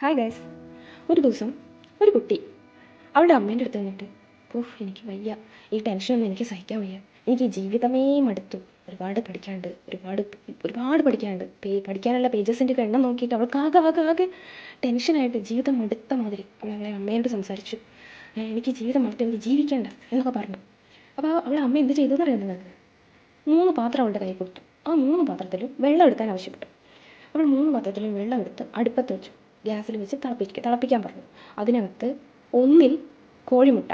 Hi guys. ഒരു ദിവസം ഒരു കുട്ടി അവളുടെ അമ്മേൻ്റെ അടുത്ത് നിന്നിട്ട്, എനിക്ക് വയ്യ, ഈ ടെൻഷനൊന്നും എനിക്ക് സഹിക്കാൻ വയ്യ, എനിക്ക് ഈ ജീവിതമേ മടുത്തു, ഒരുപാട് പഠിക്കാനുണ്ട്, ഒരുപാട് പഠിക്കാനുണ്ട്, പഠിക്കാനുള്ള പേജസിൻ്റെ ഒക്കെ എണ്ണം നോക്കിയിട്ട് അവൾക്ക് ആകെ ടെൻഷനായിട്ട് ജീവിതം മടുത്ത മാതിരി അവളെ അമ്മയോട് സംസാരിച്ചു. എനിക്ക് ജീവിതം മടുത്തു, എനിക്ക് ജീവിക്കേണ്ട എന്നൊക്കെ പറഞ്ഞു. അപ്പോൾ അവളെ അമ്മ എന്ത് ചെയ്തു എന്നറിയാം നിങ്ങൾക്ക്? 3 പാത്രം അവളുടെ കയ്യിൽ കൊടുത്തു. ആ 3 പാത്രത്തിലും വെള്ളം എടുക്കാൻ ആവശ്യപ്പെട്ടു. അവൾ 3 പാത്രത്തിലും വെള്ളം എടുത്ത് അടുപ്പത്ത് വെച്ചു. ഗ്യാസിൽ വെച്ച് തിളപ്പിക്കാൻ പറഞ്ഞു. അതിനകത്ത് ഒന്നിൽ കോഴിമുട്ട,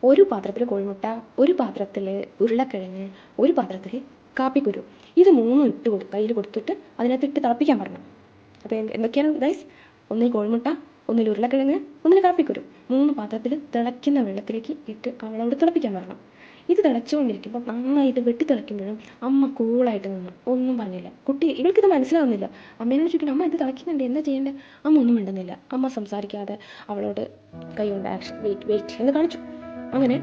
ഒരു പാത്രത്തിൽ കോഴിമുട്ട, ഒരു പാത്രത്തിൽ ഉരുളക്കിഴങ്ങ്, ഒരു പാത്രത്തിൽ കാപ്പിക്കുരു, ഇത് 3 കയ്യിൽ കൊടുത്തിട്ട് അതിനകത്ത് ഇട്ട് തിളപ്പിക്കാൻ പറഞ്ഞു. അപ്പോൾ എന്തൊക്കെയാണ് ഗൈസ്? ഒന്നിൽ കോഴിമുട്ട, ഒന്നിൽ ഉരുളക്കിഴങ്ങ്, ഒന്നിൽ കാപ്പിക്കുരു, 3 പാത്രത്തിൽ തിളയ്ക്കുന്ന വെള്ളത്തിലേക്ക് ഇട്ട് അവളോട് തിളപ്പിക്കാൻ പറഞ്ഞു. ഇത് തിളച്ചുകൊണ്ടിരിക്കുമ്പോൾ നന്നായിട്ട് തിളയ്ക്കുമ്പോഴും അമ്മ കൂളായിട്ട് നിന്നു, ഒന്നും പറഞ്ഞില്ല. ഇവൾക്കിത് മനസ്സിലാവുന്നില്ല. അമ്മേനോട് ചോദിക്കണം, അമ്മ ഇത് തിളയ്ക്കുന്നുണ്ട്, എന്താ ചെയ്യേണ്ടത്? അമ്മ ഒന്നും മിണ്ടുന്നില്ല. അമ്മ സംസാരിക്കാതെ അവളോട് കൈ കൊണ്ട് ആക്ഷൻ വെയിറ്റ് എന്ന് കാണിച്ചു. അങ്ങനെ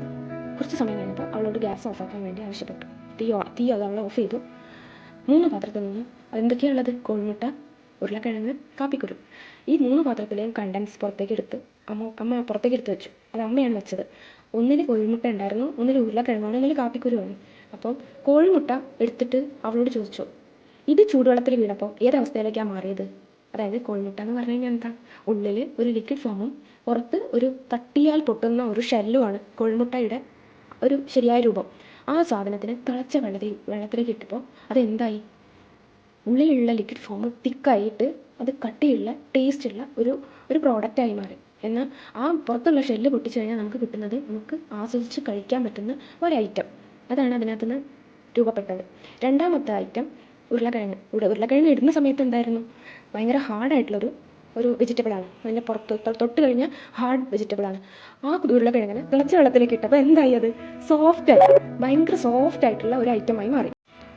കുറച്ച് സമയം കഴിഞ്ഞപ്പോൾ അവളോട് ഗ്യാസ് ഓഫാക്കാൻ വേണ്ടി ആവശ്യപ്പെട്ടു. തീ അത് അവളെ ഓഫ് ചെയ്തു. 3 പാത്രത്തിൽ നിന്ന് അതെന്തൊക്കെയാണുള്ളത്? കോഴിമുട്ട, ഉരുളക്കിഴങ്ങ്, കാപ്പിക്കുരു. ഈ 3 പാത്രത്തിലെയും കണ്ടൻസ് പുറത്തേക്ക് എടുത്ത് അമ്മ പുറത്തേക്ക് എടുത്ത് വെച്ചു. അത് അമ്മയാണ് വെച്ചത്. ഒന്നിൽ കോഴിമുട്ട ഉണ്ടായിരുന്നു, ഒന്നിൽ ഉരുളക്കിഴങ്ങാണ്, ഒന്നിൽ കാപ്പിക്കുരുവാണ്. അപ്പോൾ കോഴിമുട്ട എടുത്തിട്ട് അവളോട് ചോദിച്ചു, ഇത് ചൂടുവെള്ളത്തിൽ വീണപ്പോൾ ഏതവസ്ഥയിലേക്കാണ് മാറിയത്? അതായത് കോഴിമുട്ട എന്ന് പറഞ്ഞു കഴിഞ്ഞാൽ എന്താ? ഉള്ളിൽ ഒരു ലിക്വിഡ് ഫോമും പുറത്ത് ഒരു തട്ടിയാൽ പൊട്ടുന്ന ഒരു ഷെല്ലുമാണ് കോഴിമുട്ടയുടെ ഒരു ശരിയായ രൂപം. ആ സാധനത്തിന് തിളച്ച വെള്ളത്തിലേക്ക് ഇട്ടപ്പോൾ അതെന്തായി? ഉള്ളിലുള്ള ലിക്വിഡ് ഫോം തിക്കായിട്ട് അത് കട്ടിയുള്ള ടേസ്റ്റുള്ള ഒരു പ്രോഡക്റ്റായി മാറി. എന്നാൽ ആ പുറത്തുള്ള ഷെല്ല് പൊട്ടിച്ചു കഴിഞ്ഞാൽ നമുക്ക് കിട്ടുന്നത് നമുക്ക് ആസ്വദിച്ച് കഴിക്കാൻ പറ്റുന്ന ഒരു ഐറ്റം. അതാണ് അതിനകത്തുനിന്ന് രൂപപ്പെട്ടത്. രണ്ടാമത്തെ ഐറ്റം ഉരുളക്കിഴങ്ങ്. ഉരുളക്കിഴങ്ങ് ഇടുന്ന സമയത്ത് എന്തായിരുന്നു? ഭയങ്കര ഹാർഡായിട്ടുള്ളൊരു വെജിറ്റബിളാണ്. അതിൻ്റെ പുറത്ത് തൊട്ട് കഴിഞ്ഞാൽ ഹാർഡ് വെജിറ്റബിളാണ്. ആ ഉരുളക്കിഴങ്ങിന് തിളച്ച വെള്ളത്തിലേക്ക് ഇട്ടപ്പോൾ എന്തായി? അത് ഭയങ്കര സോഫ്റ്റ് ആയിട്ടുള്ള ഒരു ഐറ്റമായി മാറി.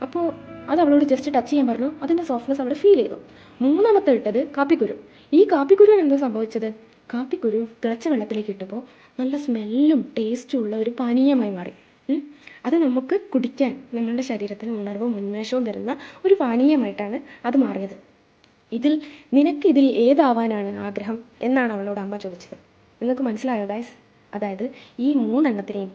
അപ്പോൾ അത് അവളോട് ജസ്റ്റ് ടച്ച് ചെയ്യാൻ പറഞ്ഞു. അതിൻ്റെ സോഫ്റ്റ്നെസ് അവിടെ ഫീൽ ചെയ്തു. മൂന്നാമത്തെ ഇട്ടത് കാപ്പിക്കുരു. ഈ കാപ്പിക്കുരുവിന് എന്താ സംഭവിച്ചത്? കാപ്പിക്കുരു തിളച്ച വെള്ളത്തിലേക്ക് ഇട്ടപ്പോൾ നല്ല സ്മെല്ലും ടേസ്റ്റും ഉള്ള ഒരു പാനീയമായി മാറി. അത് നമുക്ക് കുടിക്കാൻ നമ്മളുടെ ശരീരത്തിന് ഉണർവും ഉന്മേഷവും തരുന്ന ഒരു പാനീയമായിട്ടാണ് അത് മാറിയത്. നിനക്കിതിൽ ഏതാവാനാണ് ആഗ്രഹം എന്നാണ് അവളോട് അമ്മ ചോദിച്ചത്. നിങ്ങൾക്ക് മനസ്സിലായോ ഗൈസ്? അതായത് ഈ 3 എണ്ണത്തിനെയും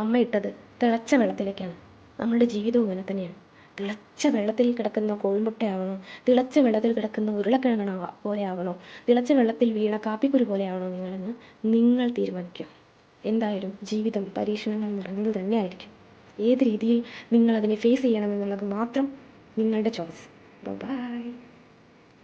അമ്മ ഇട്ടത് തിളച്ച വെള്ളത്തിലേക്കാണ്. നമ്മളുടെ ജീവിതവും അങ്ങനെ തന്നെയാണ്. തിളച്ച വെള്ളത്തിൽ കിടക്കുന്ന കോഴിമുട്ടയാവണോ? തിളച്ച വെള്ളത്തിൽ കിടക്കുന്ന ഉരുളക്കിഴങ്ങ് പോലെ ആവണോ? തിളച്ച വെള്ളത്തിൽ വീണ കാപ്പിക്കുരു പോലെ ആവണോ നിങ്ങളെന്ന് നിങ്ങൾ തീരുമാനിക്കുക. എന്തായാലും ജീവിതം പരീക്ഷണങ്ങൾ നിറഞ്ഞത് തന്നെയായിരിക്കും. ഏത് രീതിയിൽ നിങ്ങളതിനെ ഫേസ് ചെയ്യണമെന്നുള്ളത് മാത്രം നിങ്ങളുടെ ചോയ്സ്. ബൈ.